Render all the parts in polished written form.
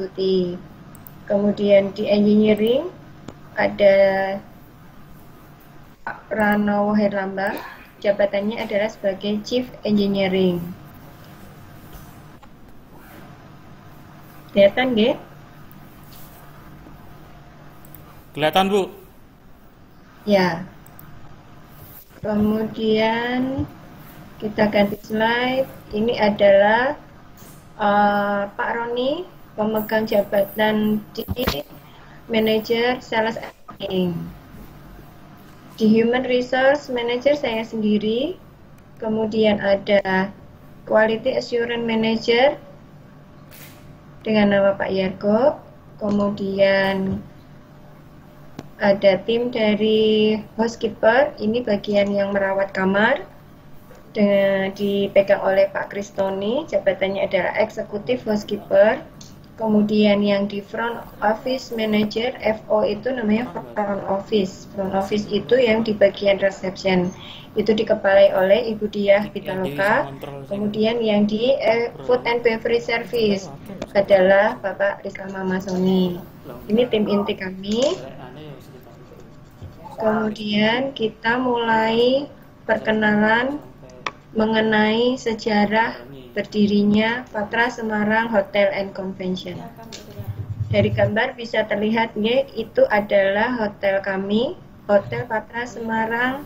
eksekutif. Kemudian di engineering ada Pak Pranowo Herlambang, jabatannya adalah sebagai Chief Engineering. Kelihatan nggih? Kelihatan, Bu. Ya. Kemudian kita ganti slide. Ini adalah Pak Roni, pemegang jabatan di Manager Sales and Marketing. Di Human Resource Manager saya sendiri, kemudian ada Quality Assurance Manager dengan nama Pak Yargo, kemudian ada tim dari housekeeper, ini bagian yang merawat kamar, dengan dipegang oleh Pak Kristoni, jabatannya adalah Executive Housekeeper. Kemudian yang di Front Office Manager, FO itu namanya Front Office. Front Office itu yang di bagian reception, itu dikepalai oleh Ibu Diah Pitaloka. Kemudian yang di Food and Beverage Service adalah Bapak Rizal Mamasoni. Ini tim inti kami. Kemudian kita mulai perkenalan mengenai sejarah berdirinya Patra Semarang Hotel and Convention. Dari gambar bisa terlihat ya, itu adalah hotel kami, Hotel Patra Semarang,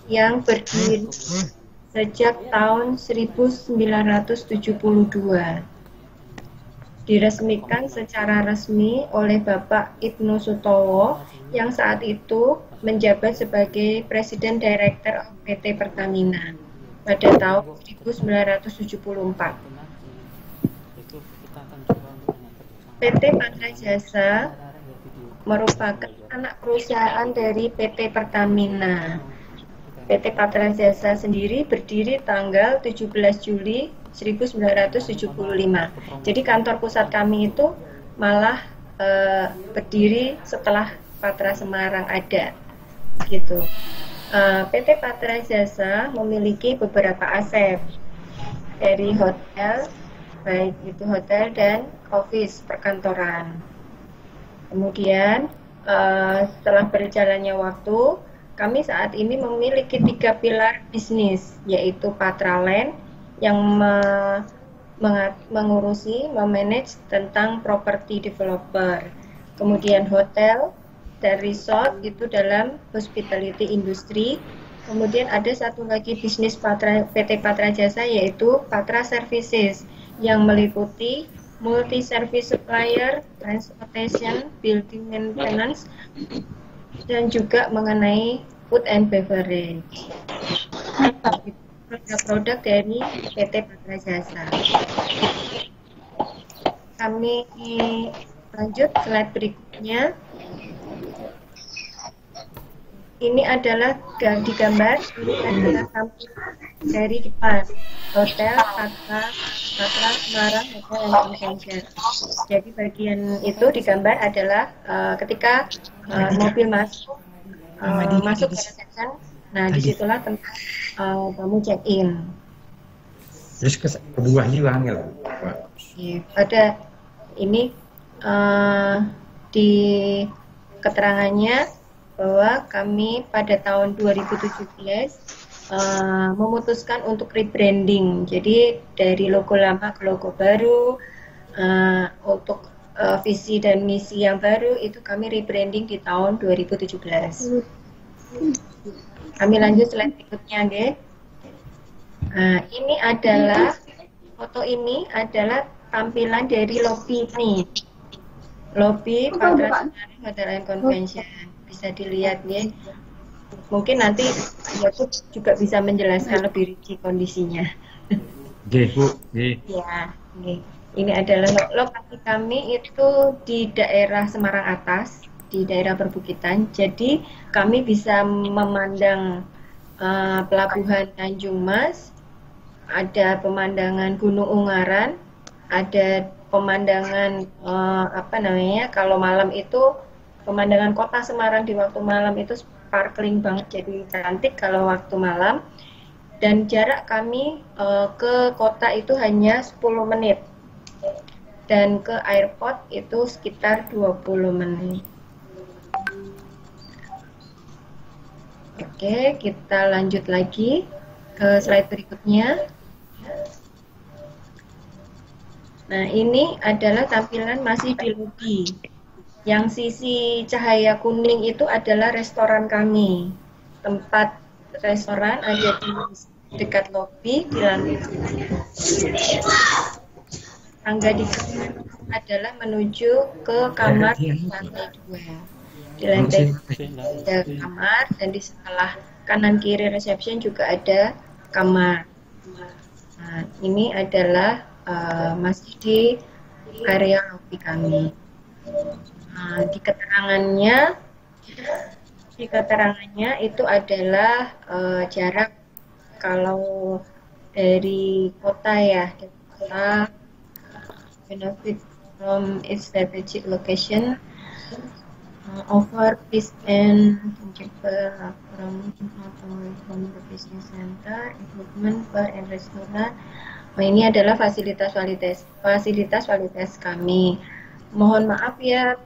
yang berdiri sejak tahun 1972. Diresmikan secara resmi oleh Bapak Ibnu Sutowo yang saat itu menjabat sebagai Presiden Director PT Pertamina pada tahun 1974. PT Patra Jasa merupakan anak perusahaan dari PT Pertamina. PT Patra Jasa sendiri berdiri tanggal 17 Juli 1975. Jadi kantor pusat kami itu malah berdiri setelah Patra Semarang ada, gitu. PT Patra Jasa memiliki beberapa aset dari hotel, baik itu hotel dan office perkantoran. Kemudian setelah berjalannya waktu, kami saat ini memiliki 3 pilar bisnis, yaitu Patra Land yang mengurusi, memanage tentang property developer. Kemudian hotel dan resort itu dalam hospitality industry. Kemudian ada satu lagi bisnis PT Patra Jasa yaitu Patra Services yang meliputi multi service supplier, transportation, building maintenance, dan juga mengenai food and beverage. Produk-produk dari PT Patra Jasa. Kami lanjut slide berikutnya. Ini adalah digambar, ini adalah tampilan dari depan Hotel Patra Semarang Hotel and Convention. Jadi bagian itu digambar adalah ketika mobil masuk ke reception. Nah, disitulah tempat kamu check in. Terus kedua juga angel. Pada ini di keterangannya bahwa kami pada tahun 2017 memutuskan untuk rebranding. Jadi dari logo lama ke logo baru, untuk visi dan misi yang baru itu kami rebranding di tahun 2017. Kami lanjut slide berikutnya, nggih. Ini adalah foto ini adalah tampilan dari lobi ini. Lobi Patra Semarang Hotel and Convention. Bisa dilihat ya. Mungkin nanti Yakub juga bisa menjelaskan lebih rinci kondisinya. Oke, Bu. Ya, ini adalah lokasi kami itu di daerah Semarang Atas, di daerah perbukitan. Jadi kami bisa memandang pelabuhan Tanjung Mas, ada pemandangan Gunung Ungaran, ada pemandangan kalau malam itu pemandangan kota Semarang di waktu malam itu sparkling banget, jadi cantik kalau waktu malam. Dan jarak kami ke kota itu hanya 10 menit. dan ke airport itu sekitar 20 menit. Oke, kita lanjut lagi ke slide berikutnya. Nah, ini adalah tampilan masih di lobi. Yang sisi cahaya kuning itu adalah restoran kami. Tempat restoran ada di dekat lobi di lantai 2. Tangga di kanan adalah menuju ke kamar di lantai 2. Di lantai 2 ada kamar dan di sebelah kanan kiri reception juga ada kamar. Nah, ini adalah masih di area lobi kami. Nah, di keterangannya itu adalah jarak kalau dari kota ya, dari kota, benefit from its strategic location, over peace and tangible from the business center, improvement bar and restaurant. Nah, ini adalah fasilitas kami. Mohon maaf ya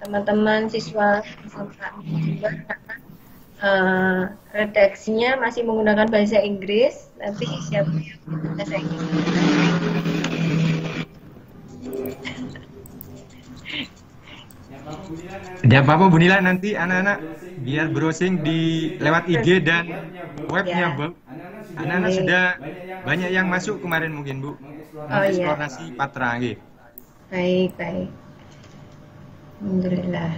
teman-teman siswa kami, redaksinya masih menggunakan bahasa Inggris. Nanti siapa yang bahasa Inggris? Tidak apa-apa Bu Nila, nanti anak-anak biar browsing di lewat IG dan webnya Bu. Anak-anak sudah banyak yang masuk kemarin mungkin Bu, mengeksplorasi Patra gitu. Baik. Alhamdulillah.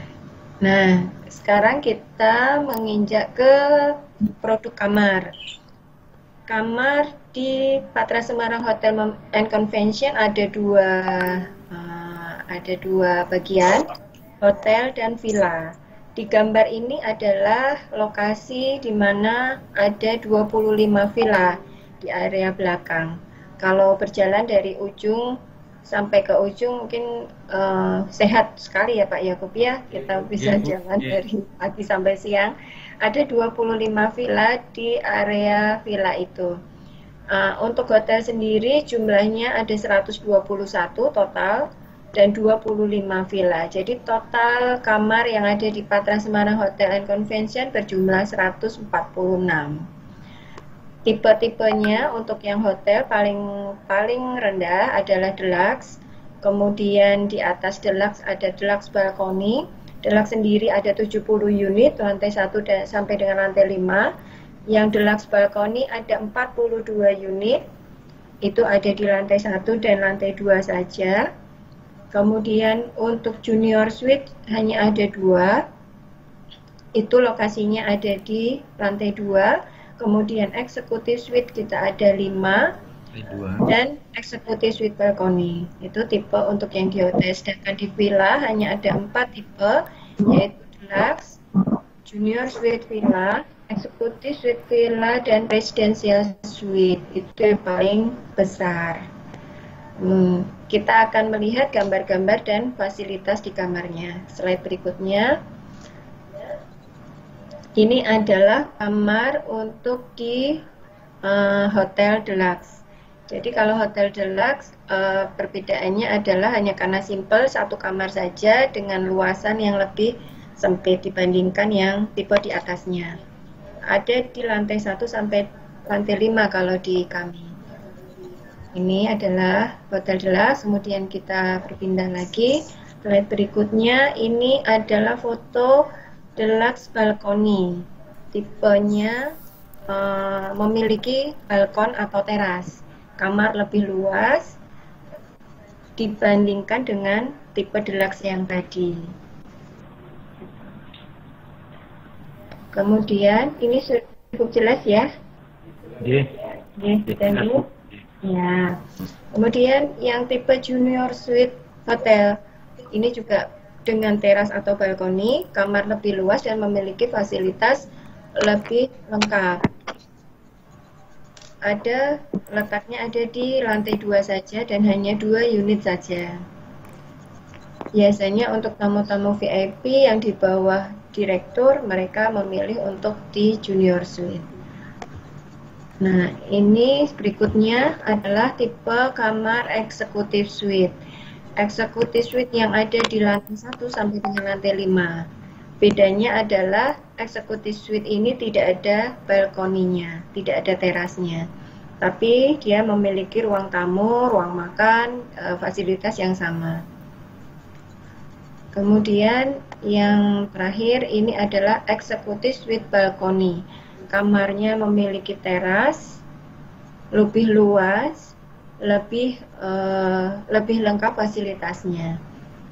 Nah, sekarang kita menginjak ke produk kamar. Kamar di Patra Semarang Hotel and Convention ada dua bagian, hotel dan villa. Di gambar ini adalah lokasi di mana ada 25 villa di area belakang. Kalau berjalan dari ujung sampai ke ujung mungkin sehat sekali ya Pak Yakub ya, kita bisa jalan dari pagi sampai siang. Ada 25 villa di area villa itu. Untuk hotel sendiri jumlahnya ada 121 total dan 25 villa. Jadi total kamar yang ada di Patra Semarang Hotel and Convention berjumlah 146. Tipe-tipenya untuk yang hotel paling rendah adalah deluxe. Kemudian di atas deluxe ada deluxe balkoni. Deluxe sendiri ada 70 unit, lantai 1 sampai dengan lantai 5. Yang deluxe balkoni ada 42 unit. Itu ada di lantai 1 dan lantai 2 saja. Kemudian untuk junior suite hanya ada 2. Itu lokasinya ada di lantai 2. Kemudian eksekutif suite kita ada 5 dan eksekutif suite balkoni. Itu tipe untuk yang di hotel. Sedangkan di villa hanya ada 4 tipe, yaitu deluxe, junior suite villa, eksekutif suite villa, dan residential suite. Itu yang paling besar. Kita akan melihat gambar-gambar dan fasilitas di kamarnya. Slide berikutnya. Ini adalah kamar untuk di hotel deluxe. Jadi kalau hotel deluxe perbedaannya adalah hanya karena simple satu kamar saja dengan luasan yang lebih sempit dibandingkan yang tipe di atasnya. Ada di lantai 1 sampai lantai 5 kalau di kami. Ini adalah hotel deluxe. Kemudian kita berpindah lagi. Slide berikutnya ini adalah foto deluxe balkoni. Tipenya memiliki balkon atau teras. Kamar lebih luas dibandingkan dengan tipe deluxe yang tadi. Kemudian ini sudah cukup jelas ya? Thank you. Ya. Kemudian yang tipe junior suite hotel ini juga dengan teras atau balkoni, kamar lebih luas dan memiliki fasilitas lebih lengkap. Letaknya ada di lantai 2 saja dan hanya 2 unit saja. Biasanya untuk tamu-tamu VIP yang di bawah direktur, mereka memilih untuk di junior suite. Nah, ini berikutnya adalah tipe kamar eksekutif suite. Eksekutif suite yang ada di lantai 1 sampai dengan lantai 5. Bedanya adalah eksekutif suite ini tidak ada balkoninya, tidak ada terasnya. Tapi dia memiliki ruang tamu, ruang makan, fasilitas yang sama. Kemudian yang terakhir ini adalah eksekutif suite balkoni. Kamarnya memiliki teras, lebih luas, lebih lengkap fasilitasnya.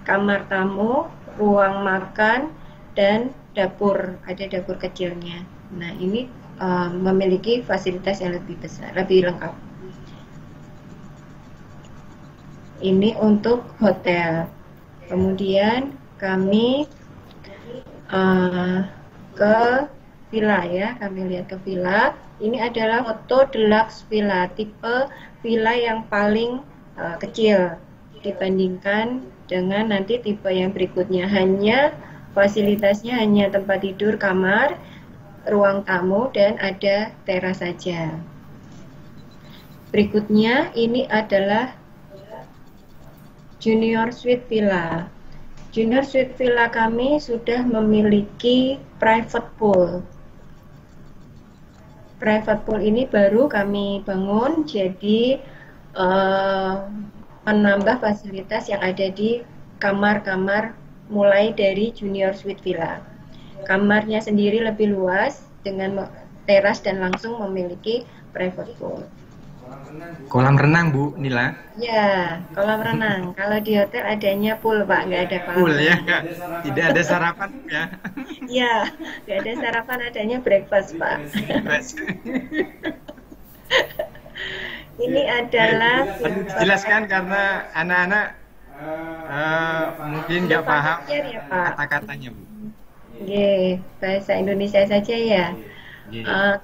Kamar tamu, ruang makan, dan dapur, ada dapur kecilnya. Nah, ini memiliki fasilitas yang lebih besar, lebih lengkap. Ini untuk hotel. Kemudian kami ke villa ya, kami lihat ke villa. Ini adalah foto deluxe villa, tipe villa yang paling kecil dibandingkan dengan nanti tipe yang berikutnya. Hanya fasilitasnya hanya tempat tidur, kamar, ruang tamu, dan ada teras saja. Berikutnya ini adalah junior suite villa. Junior suite villa kami sudah memiliki private pool. Private pool ini baru kami bangun, jadi menambah fasilitas yang ada di kamar-kamar mulai dari junior suite villa. Kamarnya sendiri lebih luas dengan teras dan langsung memiliki private pool. Kolam renang, Bu Nila? Ya, kolam renang. Kalau di hotel adanya pool, Pak, nggak ada kolam Pool ya, renang. tidak ada sarapan ya? Ya, nggak ada sarapan, adanya breakfast, Pak. Ini adalah Perlu dijelaskan karena anak-anak mungkin nggak paham ya, Pak. kata-katanya, Bu. Oke, bahasa Indonesia saja ya.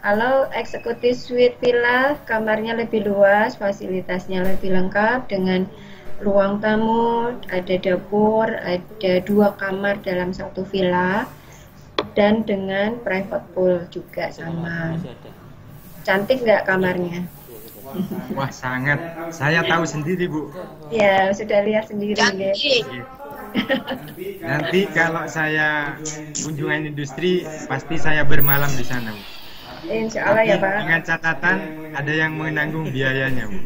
Kalau eksekutif suite villa, kamarnya lebih luas, fasilitasnya lebih lengkap dengan ruang tamu, ada dapur, ada 2 kamar dalam satu villa, dan dengan private pool juga sama. Cantik nggak kamarnya? Wah, sangat. Saya tahu sendiri, Bu. Ya, sudah lihat sendiri. Nanti kalau saya kunjungan industri, pasti saya bermalam di sana, Bu. Insya Allah ya, Pak. Dengan catatan ada yang menanggung biayanya, Bu.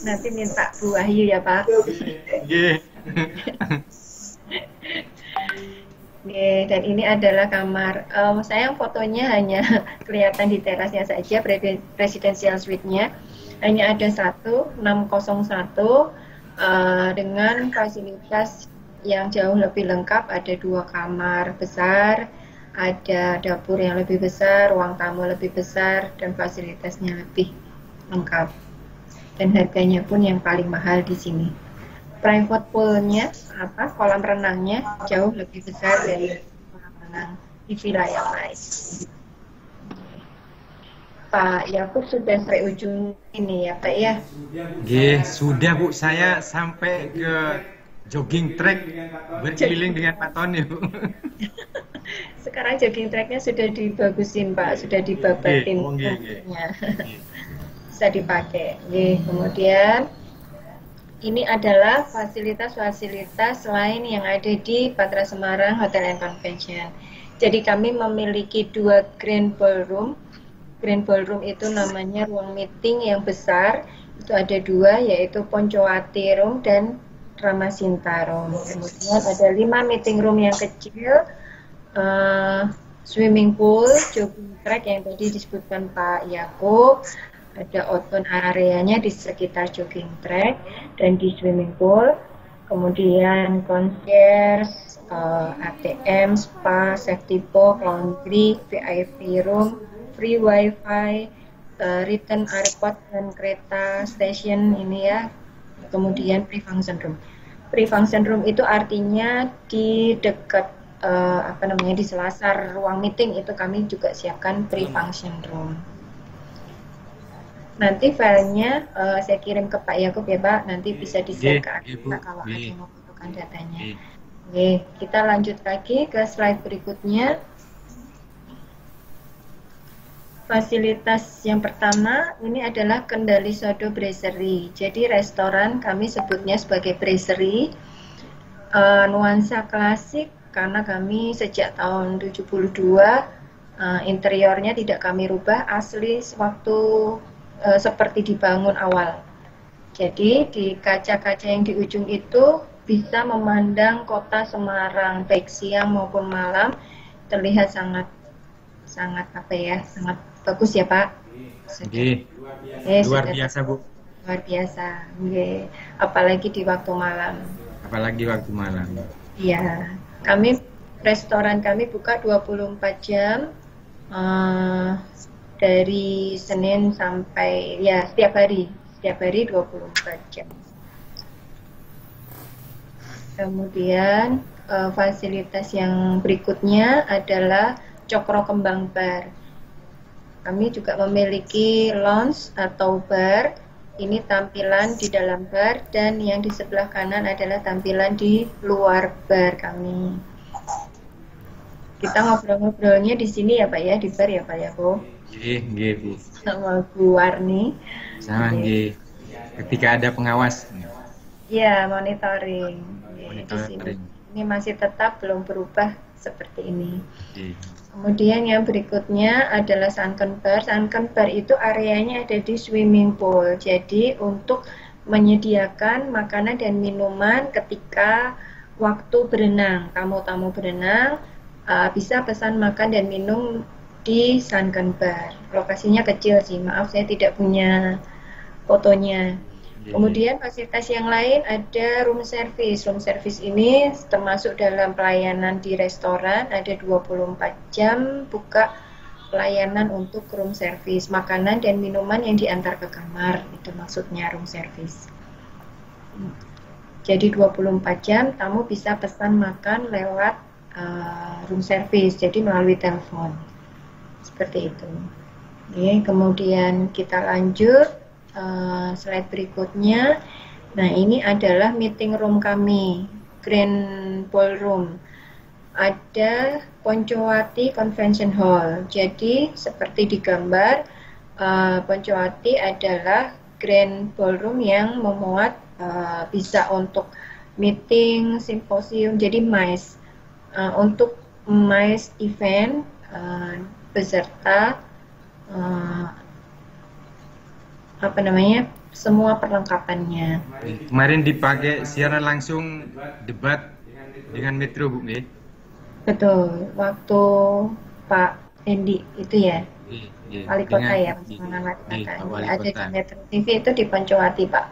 Nanti minta Bu Wahyu ya, Pak. Oke. Dan ini adalah kamar. Sayang fotonya hanya kelihatan di terasnya saja, presidential suite-nya. Hanya ada 601 dengan fasilitas yang jauh lebih lengkap. Ada 2 kamar besar, ada dapur yang lebih besar, ruang tamu lebih besar, dan fasilitasnya lebih lengkap. Dan harganya pun yang paling mahal di sini. Private pool-nya, kolam renangnya jauh lebih besar dari kolam renang di villa yang lain. Pak Yakub sudah sampai ujung ini ya, Pak ya? Sudah, Bu. Saya sampai ke jogging track berkeliling dengan Pak Tony, Bu. Sekarang jogging tracknya sudah dibagusin, Pak, sudah dibabatin. Bisa dipakai. Kemudian ini adalah fasilitas-fasilitas lain yang ada di Patra Semarang Hotel and Convention. Jadi kami memiliki 2 grand ballroom. Grand ballroom itu namanya ruang meeting yang besar. Itu ada 2, yaitu Poncowati Room dan Ramasinta Room. Kemudian ada 5 meeting room yang kecil, swimming pool, jogging track yang tadi disebutkan Pak Yakub. Ada outdoor areanya di sekitar jogging track dan di swimming pool. Kemudian concierge, ATM, spa, safety box, laundry, VIP room, free wifi, return airport dan kereta station ini ya. Kemudian pre-function room. Pre-function room itu artinya di dekat di selasar ruang meeting itu kami juga siapkan pre-function room. Nanti filenya saya kirim ke Pak Yakub ya, Pak. Nanti bisa di-share ke Anda kalau ada yang membutuhkan datanya. Oke, kita lanjut lagi ke slide berikutnya. fasilitas yang pertama ini adalah Kendali Sodo Brasserie. Jadi restoran kami sebutnya sebagai brasserie. Nuansa klasik karena kami sejak tahun 72 interiornya tidak kami rubah, asli waktu seperti dibangun awal. Jadi di kaca-kaca yang di ujung itu bisa memandang kota Semarang baik siang maupun malam, terlihat sangat apa ya, sangat bagus ya Pak. Oke. Luar biasa Bu. Luar biasa. Oke. Apalagi di waktu malam. Apalagi waktu malam. Iya. Restoran kami buka 24 jam dari Senin sampai ya setiap hari 24 jam. Kemudian fasilitas yang berikutnya adalah Cokro Kembang Bar. Kami juga memiliki lounge atau bar. Ini tampilan di dalam bar dan yang di sebelah kanan adalah tampilan di luar bar kami. Kita ngobrol-ngobrolnya di sini ya Pak ya, di bar ya Pak ya Bu. Nggih, Bu. Sama Bu Warni. Sama nggih. Ketika ada pengawas. Iya, monitoring. Di sini. Ini masih tetap belum berubah seperti ini. Kemudian yang berikutnya adalah sunken bar. Sunken bar itu areanya ada di swimming pool. Jadi untuk menyediakan makanan dan minuman ketika waktu berenang, tamu-tamu berenang bisa pesan makan dan minum di sunken bar. Lokasinya kecil sih, maaf saya tidak punya fotonya. Kemudian fasilitas yang lain ada room service. Room service ini termasuk dalam pelayanan di restoran, ada 24 jam buka pelayanan untuk room service. Makanan dan minuman yang diantar ke kamar, itu maksudnya room service. Jadi 24 jam tamu bisa pesan makan lewat room service, jadi melalui telepon. Seperti itu. Oke, kemudian kita lanjut. Slide berikutnya. Nah, ini adalah meeting room kami, Grand Ballroom. Ada Poncowati Convention Hall. Jadi seperti di gambar, Poncowati adalah Grand Ballroom yang memuat bisa untuk meeting, simposium, jadi MICE. Untuk MICE event beserta semua perlengkapannya. Kemarin dipakai siaran langsung debat dengan Metro Bu nggih? Betul, waktu Pak Endi itu ya, wali kota ya, ada di Metro TV itu di Poncowati Pak.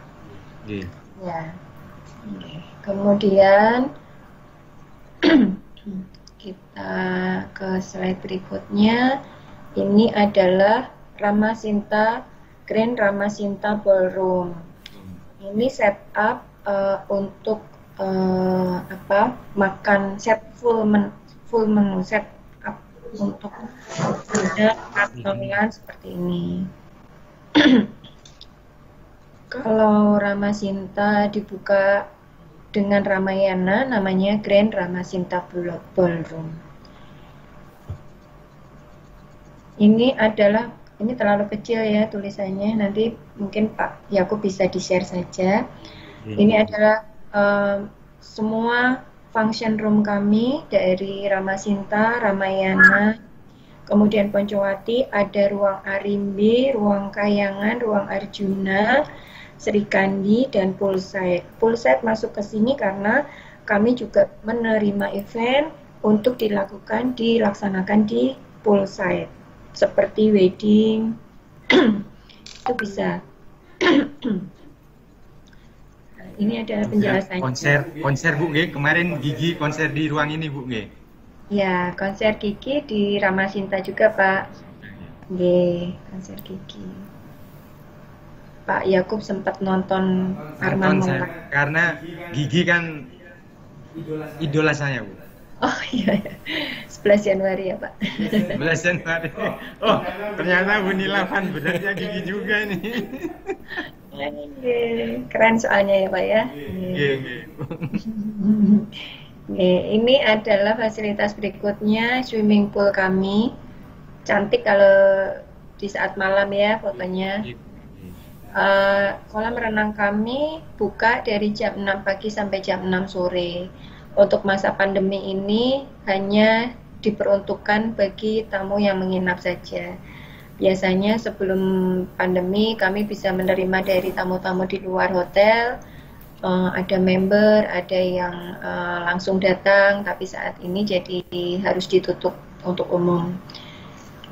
Ya. Kemudian kita ke slide berikutnya. Ini adalah Grand Ramasinta Ballroom. Ini setup untuk makan set full menu set up untuk ada kantongan seperti ini. Kalau Ramasinta dibuka dengan Ramayana, namanya Grand Ramasinta Ballroom. Ini terlalu kecil ya tulisannya, nanti mungkin Pak Yakub bisa di-share saja. Ini adalah semua function room kami dari Ramasinta, Ramayana, kemudian Poncowati, ada ruang Arimbi, ruang Kayangan, ruang Arjuna, Srikandi, dan Poolside. Poolside masuk ke sini karena kami juga menerima event untuk dilaksanakan di Poolside. Seperti wedding, itu bisa. Ini adalah penjelasannya. Konser Bu nggih, kemarin Gigi konser di ruang ini Bu nggih. Ya, konser Gigi di Ramasinta juga Pak. Nggih, konser Gigi. Pak Yakub sempat nonton Arman Maulana. Karena Gigi kan idola saya Bu. Oh iya, 11 Januari ya Pak. 11 Januari. Oh, ternyata Bu Nila fan benernya Gigi juga ini. Keren soalnya ya Pak ya. Ini adalah fasilitas berikutnya, swimming pool kami. Cantik kalau di saat malam ya fotonya. Kolam renang kami buka dari jam 6 pagi sampai jam 6 sore. Untuk masa pandemi ini hanya diperuntukkan bagi tamu yang menginap saja. Biasanya sebelum pandemi kami bisa menerima dari tamu-tamu di luar hotel, ada member, ada yang langsung datang, tapi saat ini jadi harus ditutup untuk umum.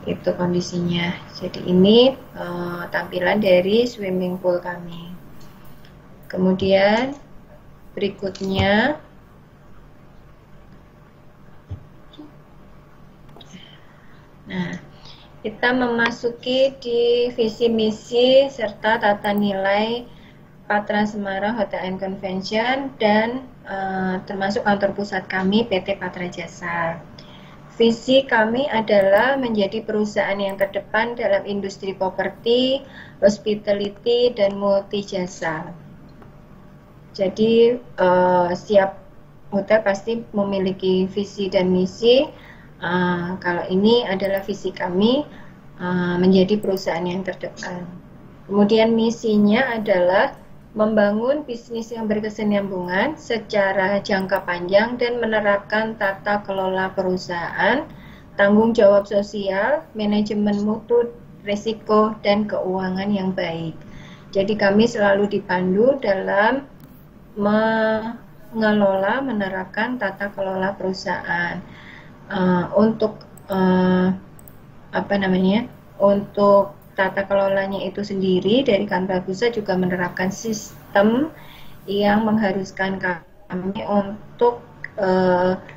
Itu kondisinya. Jadi ini tampilan dari swimming pool kami. Kemudian berikutnya kita memasuki di visi misi serta tata nilai Patra Semarang Hotel and Convention dan termasuk kantor pusat kami PT Patra Jasa. Visi kami adalah menjadi perusahaan yang terdepan dalam industri properti, hospitality, dan multi jasa. Jadi setiap hotel pasti memiliki visi dan misi. Kalau ini adalah visi kami menjadi perusahaan yang terdepan. Kemudian misinya adalah membangun bisnis yang berkesinambungan secara jangka panjang dan menerapkan tata kelola perusahaan, tanggung jawab sosial, manajemen mutu, risiko, dan keuangan yang baik. Jadi kami selalu dipandu dalam mengelola, menerapkan tata kelola perusahaan. Untuk untuk tata kelolanya itu sendiri dari kantor pusat juga menerapkan sistem yang mengharuskan kami untuk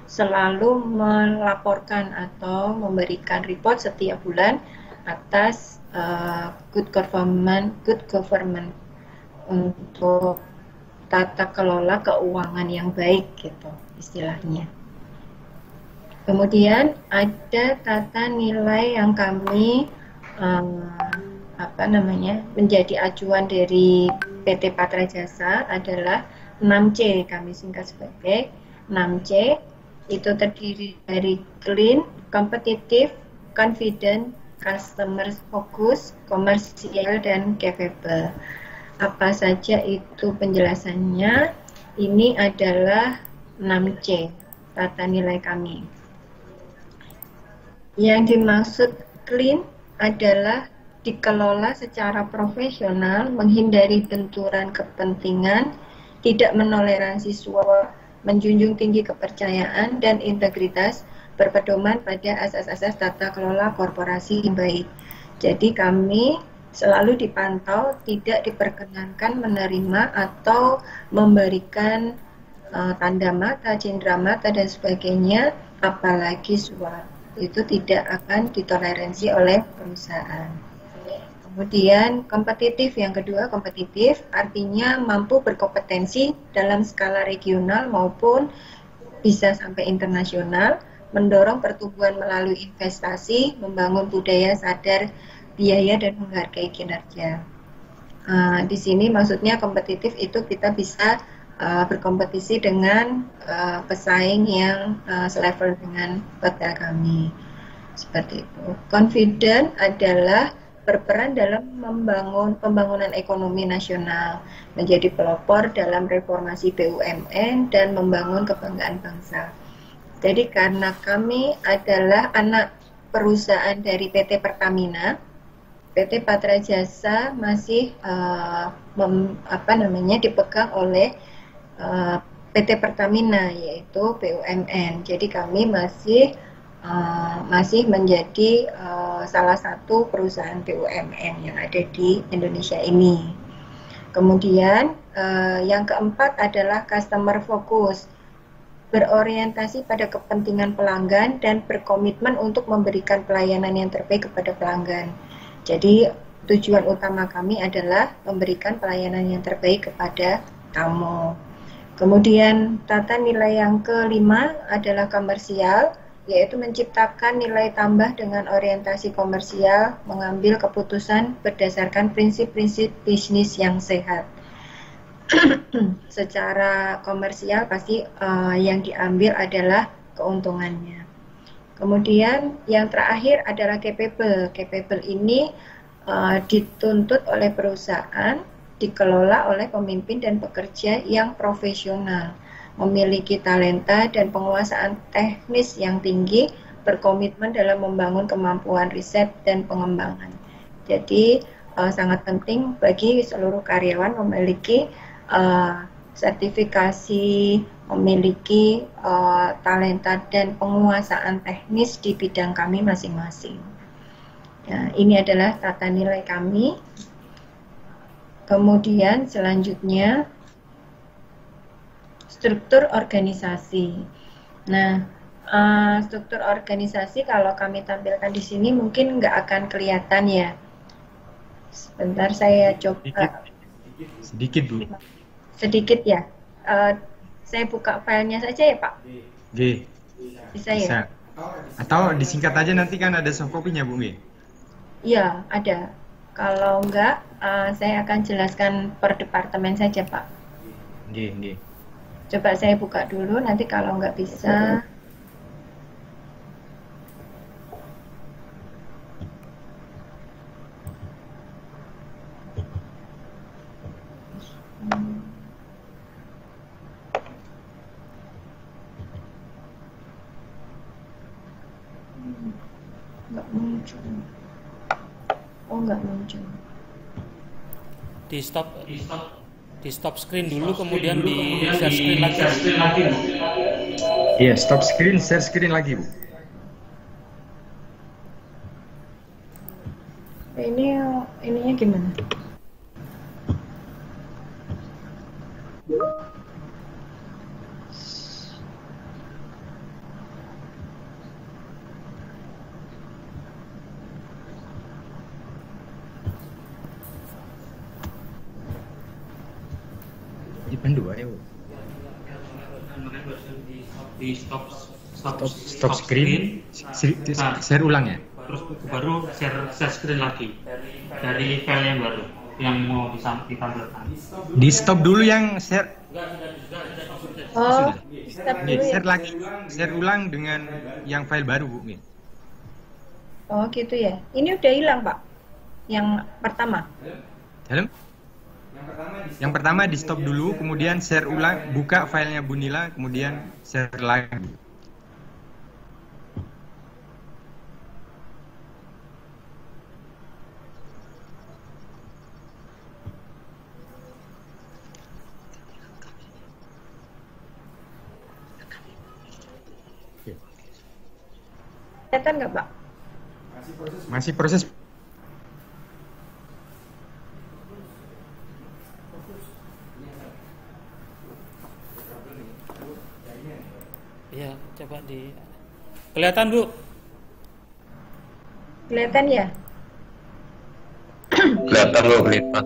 selalu melaporkan atau memberikan report setiap bulan atas good government untuk tata kelola keuangan yang baik gitu istilahnya. Kemudian ada tata nilai yang kami menjadi acuan dari PT Patra Jasa adalah 6C, kami singkat sebagai 6C. Itu terdiri dari clean, competitive, confident, customer focus, komersial, dan capable. Apa saja itu penjelasannya? Ini adalah 6C, tata nilai kami. Yang dimaksud clean adalah dikelola secara profesional, menghindari benturan kepentingan, tidak menoleransi suap, menjunjung tinggi kepercayaan dan integritas, berpedoman pada asas-asas tata kelola korporasi yang baik. Jadi kami selalu dipantau tidak diperkenankan menerima atau memberikan tanda mata, cindera mata dan sebagainya, apalagi suap. Itu tidak akan ditoleransi oleh perusahaan. Kemudian kompetitif, yang kedua kompetitif artinya mampu berkompetensi dalam skala regional maupun bisa sampai internasional, mendorong pertumbuhan melalui investasi, membangun budaya sadar biaya dan menghargai kinerja. Di sini maksudnya kompetitif itu kita bisa berkompetisi dengan pesaing yang selevel dengan hotel kami. Seperti itu. Confident adalah berperan dalam membangun pembangunan ekonomi nasional, menjadi pelopor dalam reformasi BUMN dan membangun kebanggaan bangsa. Jadi karena kami adalah anak perusahaan dari PT Pertamina, PT Patra Jasa masih dipegang oleh PT Pertamina, yaitu BUMN. Jadi kami masih menjadi salah satu perusahaan BUMN yang ada di Indonesia ini. Kemudian yang keempat adalah customer focus, berorientasi pada kepentingan pelanggan dan berkomitmen untuk memberikan pelayanan yang terbaik kepada pelanggan. Jadi tujuan utama kami adalah memberikan pelayanan yang terbaik kepada tamu. Kemudian tata nilai yang kelima adalah komersial, yaitu menciptakan nilai tambah dengan orientasi komersial, mengambil keputusan berdasarkan prinsip-prinsip bisnis yang sehat. Secara komersial pasti yang diambil adalah keuntungannya. Kemudian yang terakhir adalah capable. Capable ini dituntut oleh perusahaan, dikelola oleh pemimpin dan pekerja yang profesional, memiliki talenta dan penguasaan teknis yang tinggi, berkomitmen dalam membangun kemampuan riset dan pengembangan. Jadi sangat penting bagi seluruh karyawan memiliki sertifikasi, memiliki talenta dan penguasaan teknis di bidang kami masing-masing. Nah, ini adalah tata nilai kami. Kemudian selanjutnya struktur organisasi. Nah, struktur organisasi kalau kami tampilkan di sini mungkin nggak akan kelihatan ya. Sebentar saya coba. Sedikit Bu. Sedikit ya. Saya buka filenya saja ya Pak. G. Bisa ya? Atau disingkat aja, nanti kan ada soft copy-nya Bu G. Iya, ada. Kalau enggak, saya akan jelaskan per departemen saja, Pak. Nggih. Coba saya buka dulu, nanti kalau enggak bisa. Enggak muncul. Oh, enggak muncul. Di stop screen dulu, kemudian di share screen lagi. Iya, stop screen, share screen lagi Bu. Ininya gimana? Dipandu aja Bu. Di Stop screen, share ulang ya. Terus baru share screen lagi dari file yang baru yang mau ditampilkan. Di stop dulu yang share. Oh, stop dulu ya. Share lagi, share ulang dengan yang file baru Bu. Oh, gitu ya. Ini udah hilang, Pak. Yang pertama. Dalam? Yang pertama di stop dulu, kemudian share ulang, buka filenya Bunila, kemudian share lagi. Kelihatan nggak, Pak? Masih proses. Iya, coba di. Kelihatan Bu? Kelihatan ya? Kelihatan Bu, kelihatan.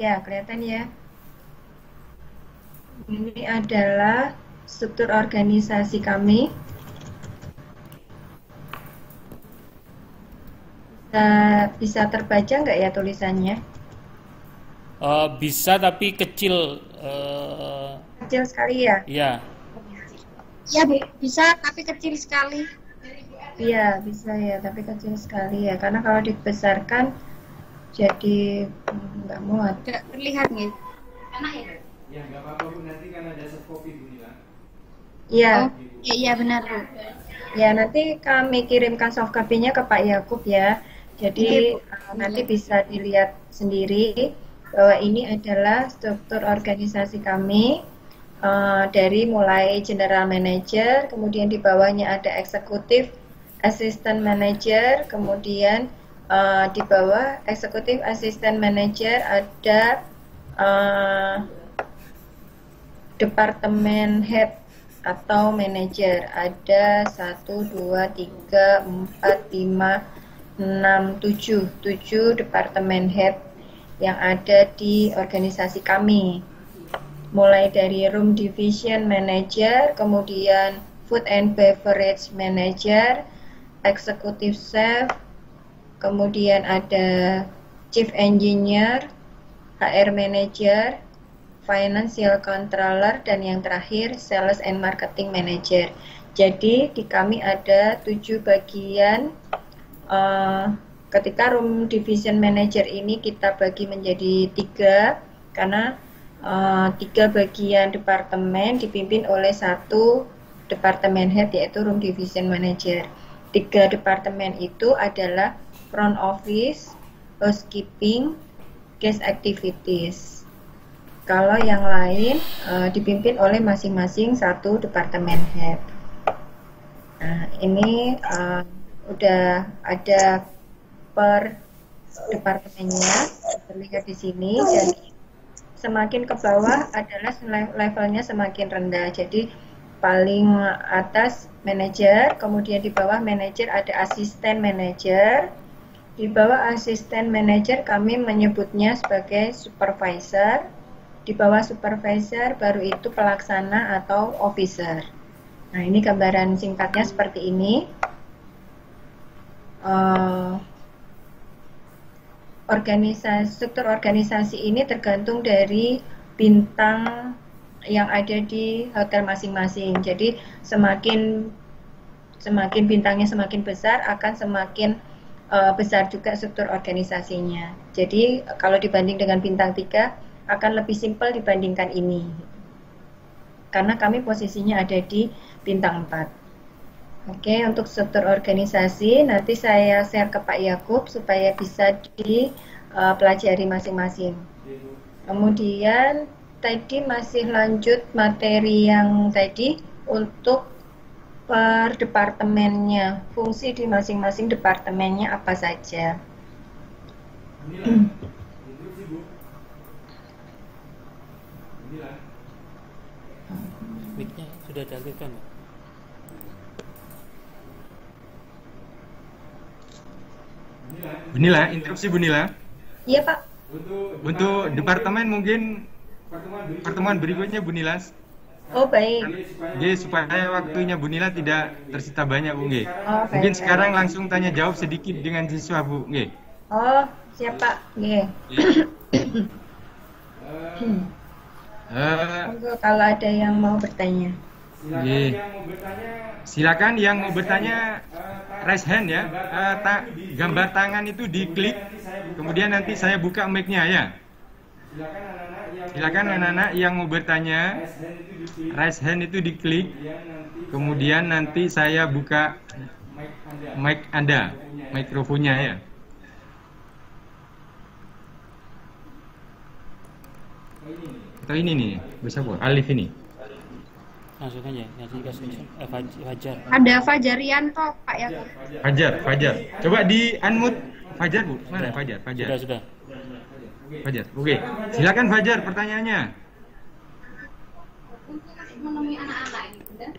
Ya, kelihatan ya. Ini adalah struktur organisasi kami. Bisa terbaca nggak ya tulisannya? Bisa, tapi kecil. Kecil sekali ya? Iya. Ya Bu, bisa tapi kecil sekali. Iya, bisa ya, tapi kecil sekali ya. Karena kalau dibesarkan jadi nggak muat. Tidak terlihat nih. Enak ya? Ya nggak apa-apa Bu, nanti kan ada soft copy Bunila. Iya. Oh, iya benar Bu. Ya, nanti kami kirimkan soft copy-nya ke Pak Yakub ya. Jadi nanti bisa dilihat sendiri bahwa ini adalah struktur organisasi kami, dari mulai general manager, kemudian di bawahnya ada eksekutif, assistant manager, kemudian di bawah eksekutif assistant manager ada departemen head atau manager, ada 1, 2, 3, 4, 5, 6, 7 departemen head yang ada di organisasi kami. Mulai dari room division manager, kemudian food and beverage manager, executive chef, kemudian ada chief engineer, HR manager, Financial Controller, dan yang terakhir Sales and Marketing Manager. Jadi di kami ada 7 bagian. Ketika Room Division Manager ini kita bagi menjadi 3 karena 3 bagian departemen dipimpin oleh 1 departemen head, yaitu Room Division Manager. 3 departemen itu adalah Front Office, Housekeeping, Guest Activities. Kalau yang lain dipimpin oleh masing-masing 1 departemen head. Nah, ini udah ada per departemennya terlihat di sini, dan semakin ke bawah adalah levelnya semakin rendah. Jadi paling atas manajer, kemudian di bawah manajer ada asisten manajer, di bawah asisten manajer kami menyebutnya sebagai supervisor, di bawah supervisor baru itu pelaksana atau officer. Nah, ini gambaran singkatnya seperti ini. Struktur organisasi ini tergantung dari bintang yang ada di hotel masing-masing. Jadi semakin bintangnya semakin besar, akan semakin besar juga struktur organisasinya. Jadi kalau dibanding dengan bintang 3 akan lebih simpel dibandingkan ini. Karena kami posisinya ada di bintang 4. Oke, untuk struktur organisasi nanti saya share ke Pak Yakub supaya bisa dipelajari masing-masing. Kemudian tadi masih lanjut materi yang tadi untuk per departemennya, fungsi di masing-masing departemennya apa saja. Mic-nya sudah diaktifkan, Pak? Bunila, interupsi Bunila. Iya, Pak. Untuk departemen mungkin pertemuan berikutnya Bunila. Oh, baik. Jadi supaya waktunya Bunila tidak tersita banyak, Bu. Nggih. Oh, baik. Mungkin sekarang langsung tanya jawab sedikit dengan siswa, Bu. Nggih. Oh, siap, Pak. Nggih. Kalau ada yang mau bertanya. Silakan yang mau bertanya raise hand ya. Gambar tangan itu diklik, kemudian nanti saya buka mic-nya ya. Silakan anak-anak yang mau bertanya, raise hand itu diklik, kemudian nanti saya buka mic Anda, mikrofonnya ya. Atau ini nih, bisa Bu, Alif ini. Langsung aja, nanti dikasih Fajar. Ada Fajarianto, Pak Yakub. Fajar. Coba di unmute Fajar, Bu. Mana Fajar? Sudah. Fajar. Oke. Silakan Fajar pertanyaannya. Untuk menemui anak-anak ini,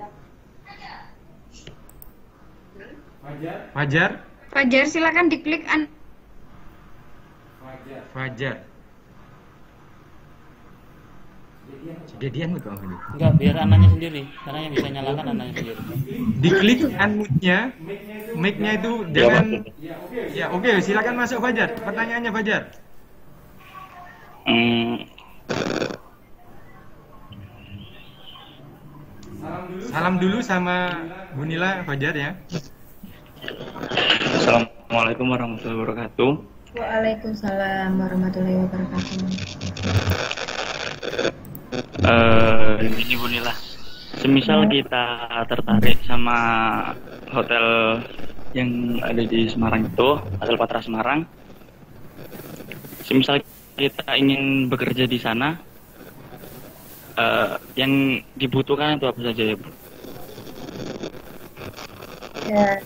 Fajar, silakan diklik Fajar. Jadian kok ini. Enggak, biar anaknya sendiri. Anaknya bisa nyalakan anaknya sendiri. Diklik unmute-nya, mic-nya itu jangan. Ya, oke, silakan masuk Fajar. Pertanyaannya Fajar. Salam dulu sama Bunila Fajar ya. Assalamualaikum warahmatullahi wabarakatuh. Waalaikumsalam warahmatullahi wabarakatuh. Ini Bunila. Semisal kita tertarik sama hotel yang ada di Semarang itu, Hotel Patra Semarang. Semisal kita ingin bekerja di sana, yang dibutuhkan itu apa saja ya, Bu? Ya,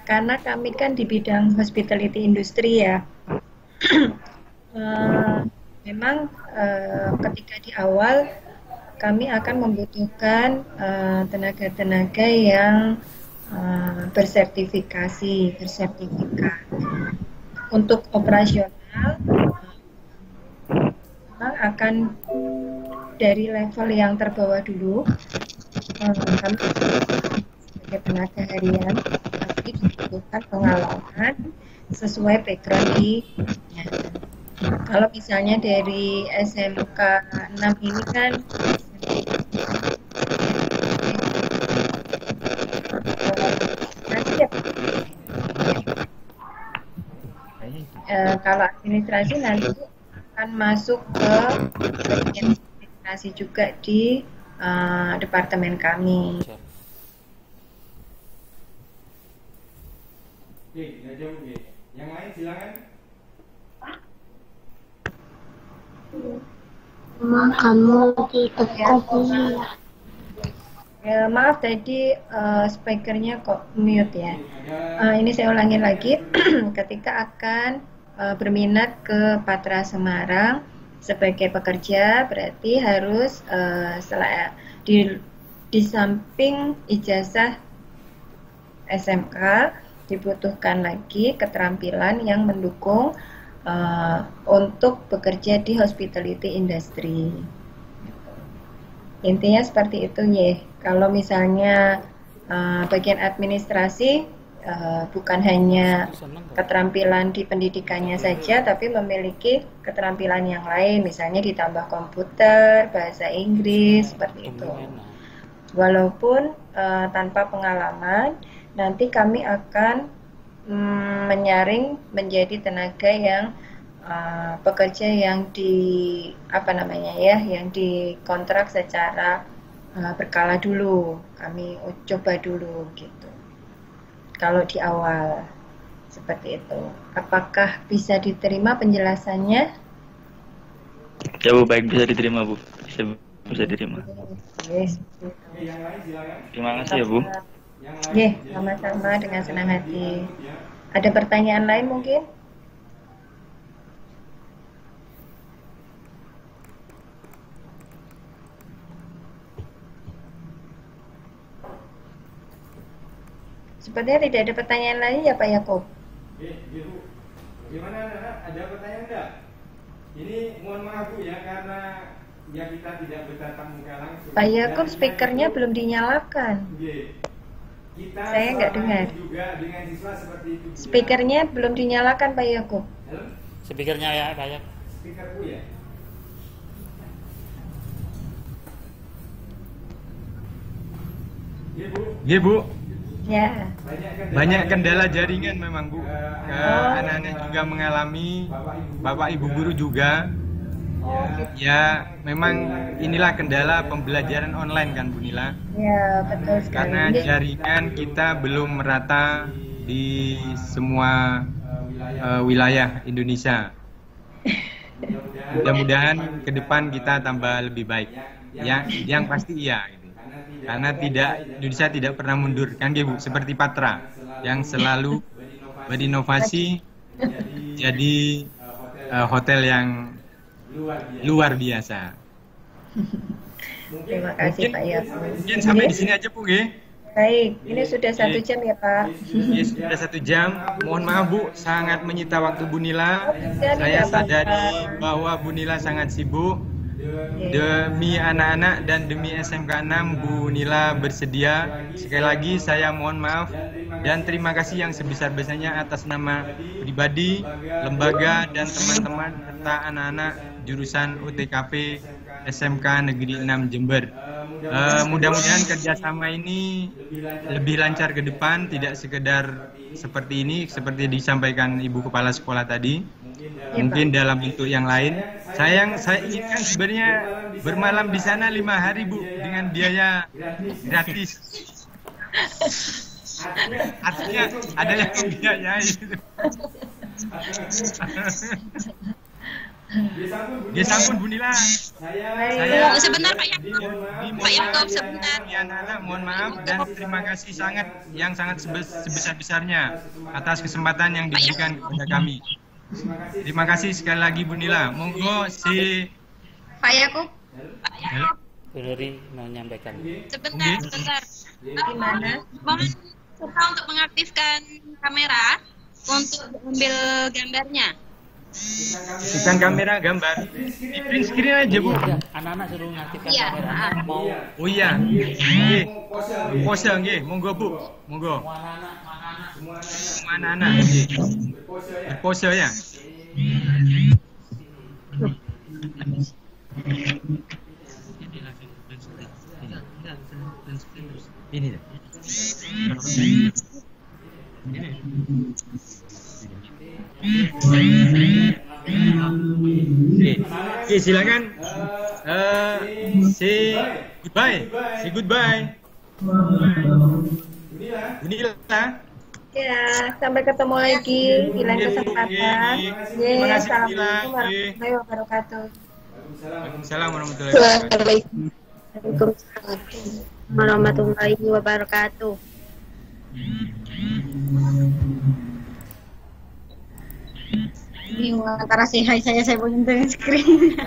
karena kami kan di bidang hospitality industry ya. Memang ketika di awal kami akan membutuhkan tenaga-tenaga yang bersertifikat. Untuk operasional memang akan dari level yang terbawah dulu. Kami sebagai tenaga harian tapi dibutuhkan pengalaman sesuai background di Kalau misalnya dari SMK 6 ini kan kalau administrasi nanti akan masuk ke bagian administrasi juga di departemen kami. Yang lain silakan. Kamu ditekan ya. Maaf tadi speakernya kok mute ya. Ini saya ulangi lagi. Ketika akan berminat ke Patra Semarang sebagai pekerja, berarti harus di samping ijazah SMK dibutuhkan lagi keterampilan yang mendukung untuk bekerja di hospitality industry. Intinya seperti itu ya. Kalau misalnya bagian administrasi bukan hanya keterampilan di pendidikannya saja, tapi memiliki keterampilan yang lain, misalnya ditambah komputer, bahasa Inggris, seperti itu. Walaupun tanpa pengalaman, nanti kami akan menyaring menjadi tenaga yang pekerja yang yang dikontrak secara berkala dulu. Kami coba dulu gitu. Kalau di awal seperti itu. Apakah bisa diterima penjelasannya? Ya Bu, baik, bisa diterima Bu. Bisa diterima. Yes. Terima kasih ya Bu. Sama-sama dengan senang hati. Ada pertanyaan lain mungkin? Sepertinya tidak ada pertanyaan lain ya Pak Yakub. Bu, gimana anak? Ada pertanyaan enggak? Ini mohon maaf Bu ya, karena ya kita tidak bertatap muka langsung. Pak Yakub, speakernya belum dinyalakan. Saya nggak dengar. Juga dengan siswa seperti itu. Speakernya belum dinyalakan Pak Yakub. Speakernya ya kayak. Speaker Bu ya. Iya Bu. Ya. Banyak kendala jaringan memang Bu. Anak-anak juga mengalami, Bapak Ibu guru juga. Ya, memang inilah kendala pembelajaran online kan Bu Nila. Ya, betul sekali. Karena jaringan kita belum merata di semua wilayah Indonesia. Mudah-mudahan ke depan kita tambah lebih baik. Yang pasti iya. Karena Indonesia tidak pernah mundur kan Bu, seperti Patra yang selalu berinovasi jadi hotel yang luar biasa. Terima kasih Pak Yakub. Mungkin sampai di sini aja Bu. Baik, ini sudah 1 jam ya Pak. Ya, sudah 1 jam. Mohon maaf Bu, sangat menyita waktu Bu Nila. Saya sadari bahwa Bu Nila sangat sibuk. Demi anak-anak dan demi SMK 6, Bu Nila bersedia. Sekali lagi saya mohon maaf dan terima kasih yang sebesar-besarnya atas nama pribadi, lembaga, dan teman-teman serta anak-anak jurusan UTKP SMK Negeri 6 Jember. Mudah-mudahan kerjasama ini lebih lancar ke depan, tidak sekedar seperti ini, seperti disampaikan Ibu Kepala Sekolah tadi. Mungkin dalam bentuk yang lain. Saya inginkan sebenarnya bermalam di sana 5 hari Bu dengan biaya gratis. Artinya ada yang membiayai. Sampun Bu Nila. Saya sebentar Pak Yakub, sebentar. Anak-anak mohon maaf dan terima kasih yang sangat sebesar-besarnya atas kesempatan yang diberikan kepada kami. Terima kasih sekali lagi Bu Nila. Monggo si Pak Yakub. Bu Nuri mau menyampaikan. Sebentar. Gimana? Mohon serta untuk mengaktifkan kamera untuk mengambil gambarnya. bukan kamera gambar. Di print screen aja Bu. Anak-anak suruh ngaktifkan Iya. kamera. Mau Oh iya. Nggih. Pose nggih, monggo Bu. Monggo. Semua anak-anak nggih. Berpose ya. Ini langsung print screen. Ini enggak print screen terus. Ini deh. Ini. Oke, silakan. Say goodbye. Say goodbye. Inilah. Ya, sampai ketemu lagi di lain kesempatan. Terima kasih, Assalamualaikum Bila. warahmatullahi wabarakatuh. Waalaikumsalam warahmatullahi wabarakatuh. Waalaikumsalam warahmatullahi wabarakatuh. Ini antara saya punya screen.